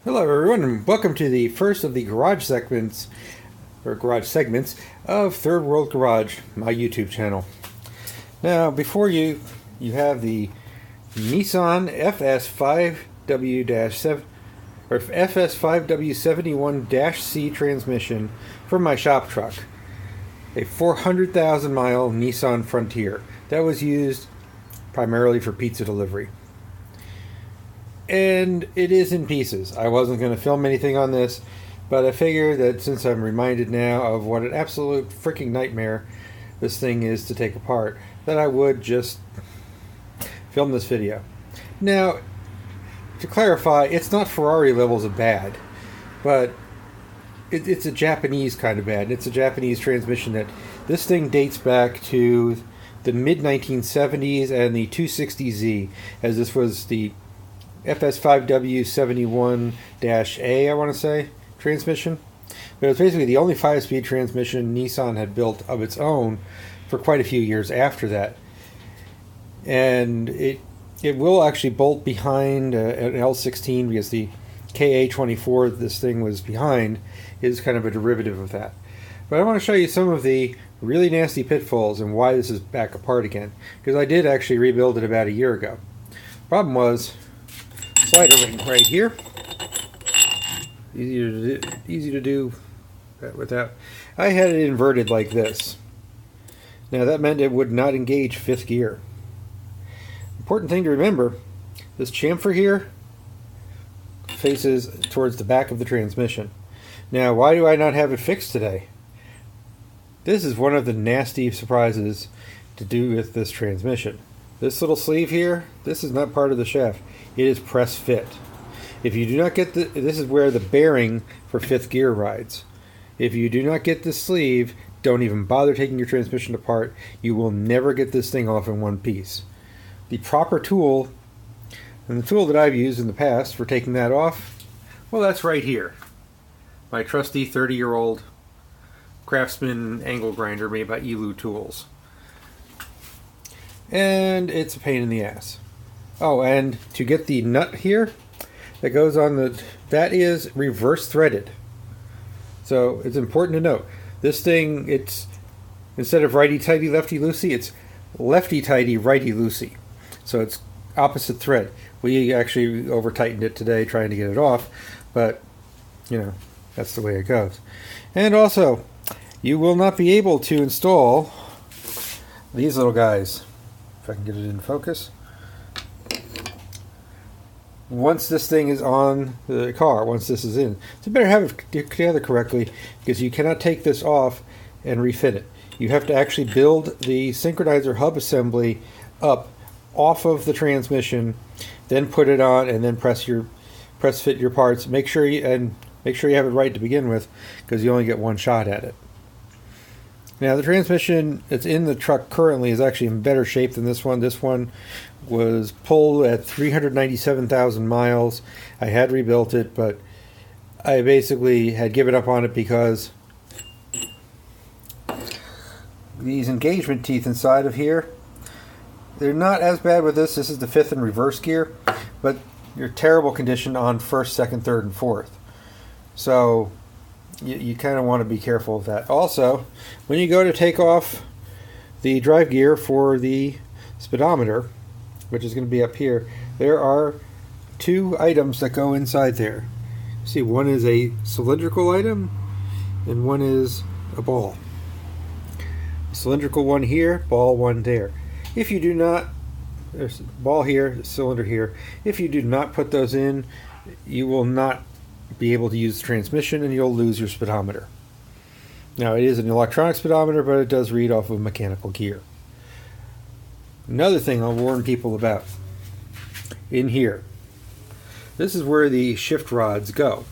Hello everyone and welcome to the first of the garage segments of Third World Garage, my YouTube channel. Now before you have the Nissan FS5W71-C transmission from my shop truck. A 400,000 mile Nissan Frontier that was used primarily for pizza delivery. And it is in pieces. I wasn't going to film anything on this, but I figured that since I'm reminded now of what an absolute freaking nightmare this thing is to take apart, that I would just film this video. Now, to clarify, it's not Ferrari levels of bad, but it's a Japanese kind of bad. It's a Japanese transmission that this thing dates back to the mid-1970s and the 260Z, as this was the FS5W71-A, I want to say, transmission. But it was basically the only 5-speed transmission Nissan had built of its own for quite a few years after that. And it will actually bolt behind an L16 because the KA24 this thing was behind is kind of a derivative of that. But I want to show you some of the really nasty pitfalls and why this is back apart again. Because I did actually rebuild it about a year ago. Problem was, slider ring right here. Easy to do without. I had it inverted like this. Now that meant it would not engage fifth gear. Important thing to remember, this chamfer here faces towards the back of the transmission. Now why do I not have it fixed today? This is one of the nasty surprises to do with this transmission. This little sleeve here, this is not part of the shaft. It is press fit. If you do not get this is where the bearing for fifth gear rides. If you do not get this sleeve, don't even bother taking your transmission apart. You will never get this thing off in one piece. The proper tool, and the tool that I've used in the past for taking that off, well, that's right here. My trusty 30-year-old Craftsman angle grinder made by Elu Tools. And it's a pain in the ass. Oh, and to get the nut here that goes on that is reverse threaded. So it's important to note, this thing, it's instead of righty-tighty, lefty-loosey, it's lefty-tighty, righty-loosey. So it's opposite thread. We actually over-tightened it today trying to get it off, but, you know, that's the way it goes. And also, you will not be able to install these little guys. If I can get it in focus. Once this thing is on the car, once this is in, so you better have it together correctly, because you cannot take this off and refit it. You have to actually build the synchronizer hub assembly up off of the transmission, then put it on, and then press fit your parts. Make sure you have it right to begin with, because you only get one shot at it. Now the transmission that's in the truck currently is actually in better shape than this one. This one was pulled at 397,000 miles. I had rebuilt it, but I basically had given up on it because these engagement teeth inside of here, they're not as bad with this. This is the fifth and reverse gear, but you're terrible condition on first, second, third, and fourth. So you kind of want to be careful of that. Also, when you go to take off the drive gear for the speedometer, which is going to be up here, there are two items that go inside there. See, one is a cylindrical item and one is a ball. Cylindrical one here, ball one there. If you do not, there's ball here, cylinder here. If you do not put those in, you will not be able to use the transmission and you'll lose your speedometer. Now it is an electronic speedometer, but it does read off of mechanical gear. Another thing I'll warn people about, in here, this is where the shift rods go,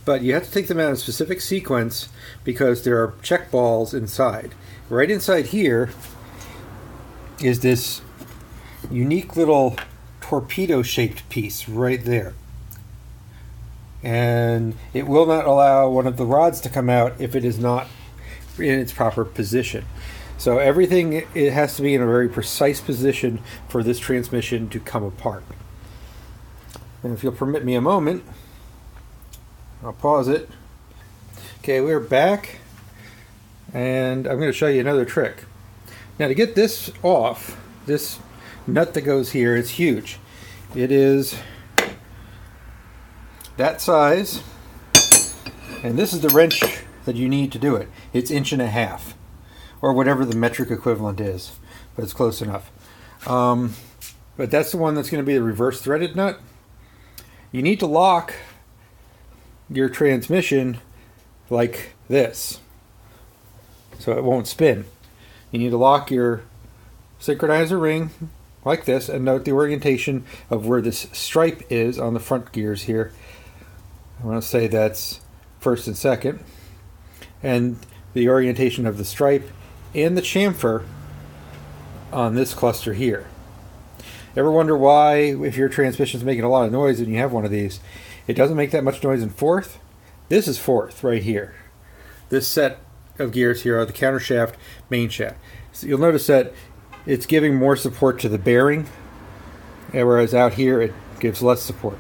but you have to take them out in a specific sequence because there are check balls inside. Right inside here is this unique little torpedo shaped piece right there. And it will not allow one of the rods to come out if it is not in its proper position. So everything, it has to be in a very precise position for this transmission to come apart. And if you'll permit me a moment, I'll pause it. Okay, we're back, and I'm going to show you another trick. Now, to get this off, this nut that goes here, it's huge. It is that size, and this is the wrench that you need to do it. It's 1.5 inches, or whatever the metric equivalent is, but it's close enough. But that's the one that's going to be the reverse threaded nut. You need to lock your transmission like this, so it won't spin. You need to lock your synchronizer ring like this, and note the orientation of where this stripe is on the front gears here. I want to say that's first and second, and the orientation of the stripe and the chamfer on this cluster here. Ever wonder why, if your transmission's making a lot of noise and you have one of these, it doesn't make that much noise in fourth? This is fourth right here. This set of gears here are the counter shaft, main shaft. So you'll notice that it's giving more support to the bearing, whereas out here it gives less support.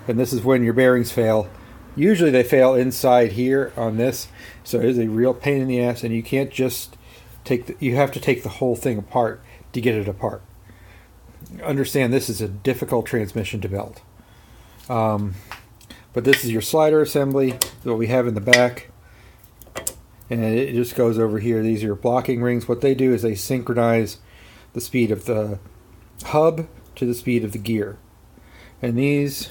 And this is when your bearings fail. Usually they fail inside here on this, so it is a real pain in the ass, and you can't just you have to take the whole thing apart to get it apart. Understand, this is a difficult transmission to build. But this is your slider assembly, what we have in the back, and it just goes over here. These are your blocking rings. What they do is they synchronize the speed of the hub to the speed of the gear, and these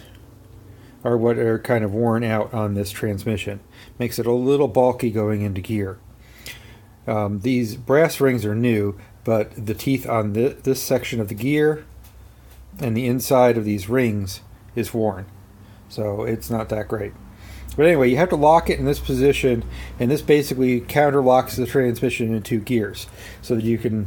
are what are kind of worn out on this transmission. Makes it a little bulky going into gear. These brass rings are new, but the teeth on this section of the gear and the inside of these rings is worn, so it's not that great. But anyway, you have to lock it in this position, and this basically counterlocks the transmission in 2 gears so that you can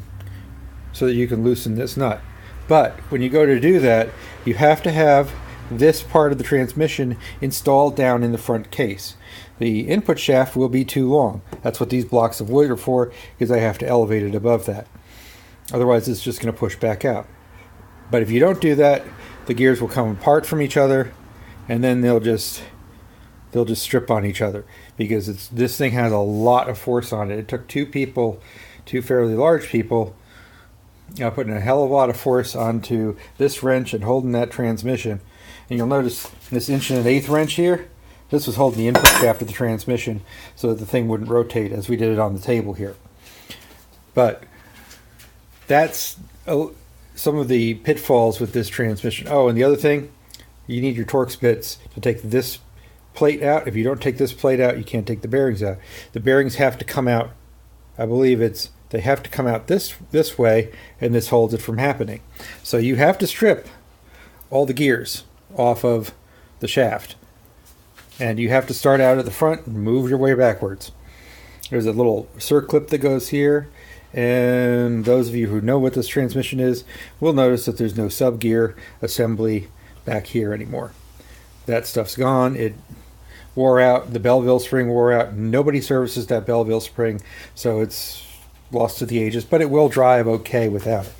loosen this nut. But when you go to do that, you have to have this part of the transmission installed down in the front case. The input shaft will be too long. That's what these blocks of wood are for, because I have to elevate it above that. Otherwise it's just going to push back out. But if you don't do that, the gears will come apart from each other, and then they'll just strip on each other, because this thing has a lot of force on it. It took 2 people, 2 fairly large people, putting a hell of a lot of force onto this wrench and holding that transmission. And you'll notice this 1.8 wrench here, this was holding the input shaft of the transmission so that the thing wouldn't rotate as we did it on the table here. But that's some of the pitfalls with this transmission. Oh, and the other thing, you need your Torx bits to take this plate out. If you don't take this plate out, you can't take the bearings out. The bearings have to come out, I believe they have to come out this way, and this holds it from happening. So you have to strip all the gears off of the shaft, and you have to start out at the front and move your way backwards. There's a little circlip that goes here, and those of you who know what this transmission is will notice that there's no sub-gear assembly back here anymore. That stuff's gone. It wore out. The Belleville spring wore out. Nobody services that Belleville spring, so it's lost to the ages, but it will drive okay without it.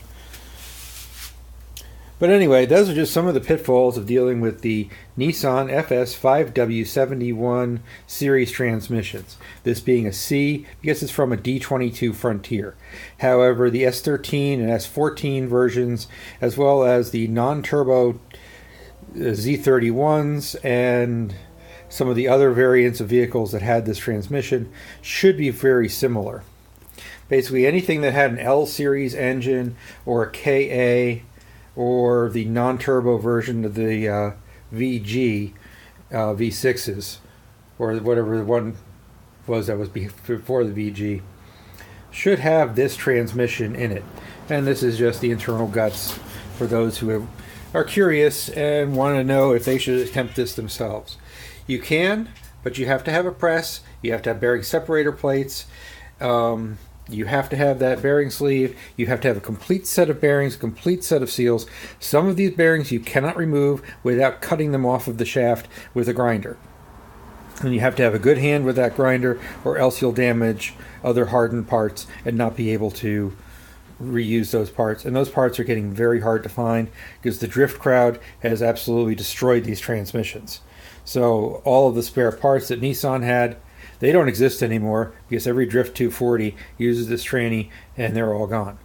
But anyway, those are just some of the pitfalls of dealing with the Nissan FS5W71 series transmissions. This being a C because it's from a D22 Frontier. However, the S13 and S14 versions, as well as the non-turbo Z31s and some of the other variants of vehicles that had this transmission, should be very similar. Basically, anything that had an L series engine or a KA or the non-turbo version of the VG V6s, or whatever the one was that was before the VG, should have this transmission in it. And this is just the internal guts for those who are curious and want to know if they should attempt this themselves. You can, but you have to have a press, you have to have bearing separator plates, you have to have that bearing sleeve, you have to have a complete set of bearings, a complete set of seals. Some of these bearings you cannot remove without cutting them off of the shaft with a grinder. And you have to have a good hand with that grinder, or else you'll damage other hardened parts and not be able to reuse those parts. And those parts are getting very hard to find because the drift crowd has absolutely destroyed these transmissions. So all of the spare parts that Nissan had, they don't exist anymore because every Drift 240 uses this tranny and they're all gone.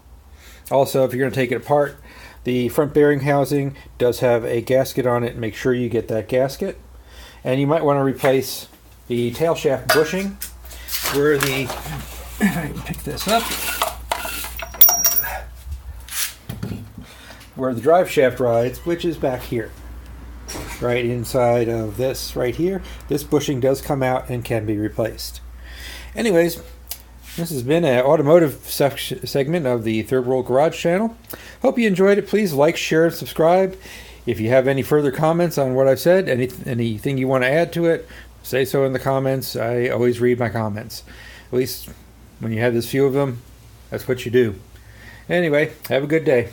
Also, if you're going to take it apart, the front bearing housing does have a gasket on it. Make sure you get that gasket. And you might want to replace the tail shaft bushing where the, if I can pick this up, where the drive shaft rides, which is back here. Right inside of this right here. This bushing does come out and can be replaced. Anyways, this has been an automotive segment of the Third World Garage channel. Hope you enjoyed it. Please like, share, and subscribe. If you have any further comments on what I've said, anything you want to add to it, say so in the comments. I always read my comments. At least when you have this few of them, that's what you do. Anyway, have a good day.